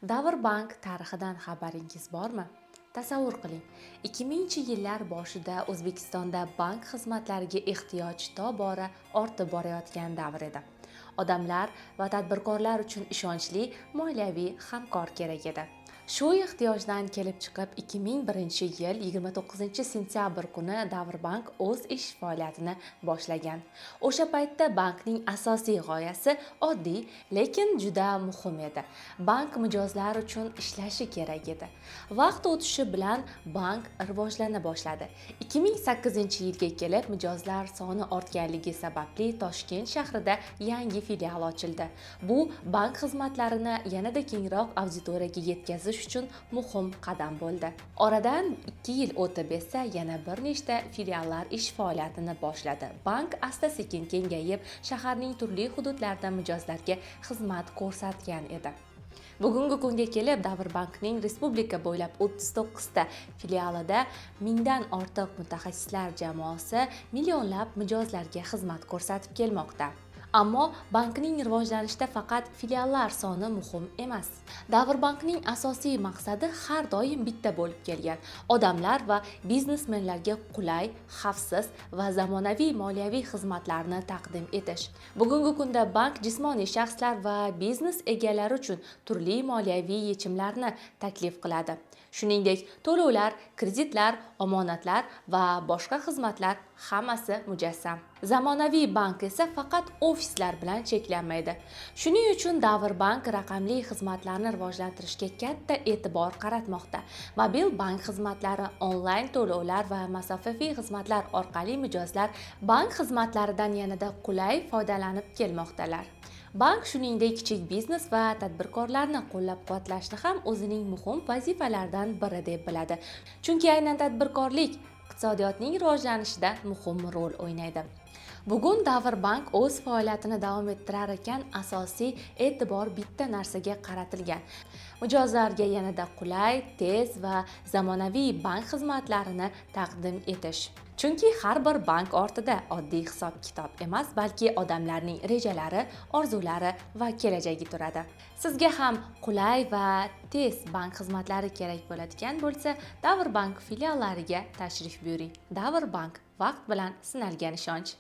Davr bank tarixidan xabaringiz bormi? Tasavvur qiling, 2000-yillar boshida O'zbekistonda bank xizmatlariga ehtiyoj tobora ortib borayotgan davr edi. Odamlar va tadbirkorlar uchun ishonchli moliyaviy hamkor kerak edi. Shu ehtiyojdan kelib chiqib 2001-yil 29-sentyabr kuni Davrbank o'z ish faoliyatini boshlagan. O'sha paytda bankning asosiy g'oyasi oddiy, lekin juda muhim edi. Bank mijozlar uchun ishlashi kerak edi. Vaqt o'tishi bilan bank rivojlana boshladi. 2008-yilga kelib mijozlar soni ortganligi sababli Toshkent shahrida yangi filial ochildi. Bu bank xizmatlarini yanada kengroq auditoriyaga yetkazish uchun muhim qadam bo'ldi. Oradan 2 yil o'tib esa yana bir nechta filiallar ish faoliyatini boshladi. Bank asta-sekin kengayib, shaharning turli hududlarida mijozlarga xizmat ko'rsatgan edi. Bugungi kunga kelib Davrbankning respublika bo'ylab 39 ta filialida 1000 dan ortiq mutaxassislar jamoasi millionlab mijozlarga xizmat ko'rsatib kelmoqda. Ammo bankning rivojlanishida faqat filiallar soni muhim emas. Davrbankning asosiy maqsadi har doim bitta bo'lib kelgan: odamlar va biznesmenlarga qulay, xavfsiz va zamonaviy moliyaviy xizmatlarni taqdim etish. Bugungi kunda bank jismoniy shaxslar va biznes egalari uchun turli moliyaviy yechimlarni taklif qiladi. Shuningdek, to'lovlar, kreditlar, omonatlar va boshqa xizmatlar hammasi mujassam. Zamonaviy bank esa faqat ofislar bilan cheklanmaydi. Shuning uchun Davrbank raqamli xizmatlarni rivojlantirishga katta e'tibor qaratmoqda. Mobil bank xizmatlari, onlayn to'lovlar va masofaviy xizmatlar orqali mijozlar bank xizmatlaridan yanada qulay foydalanib kelmoqdalar. Bank shuningdek kichik biznes va tadbirkorlarni qo'llab-quvvatlashni ham o'zining muhim vazifalaridan biri deb biladi. Chunki aynan tadbirkorlik iqtisodiyotning rivojlanishida muhim rol o'ynaydi. Bugun Davrbank o'z faoliyatini davom ettirar ekan, asosiy e'tibor bitta narsaga qaratilgan: mijozlarga yanada qulay, tez va zamonaviy bank xizmatlarini taqdim etish. Chunki har bir bank ortida oddiy hisob-kitob emas, balki odamlarning rejalari, orzulari va kelajagi turadi. Sizga ham qulay va tez bank xizmatlari kerak bo'ladigan bo'lsa, Davrbank filiallariga tashrif buyuring. Davrbank, vaqt bilan sinalgan ishonch.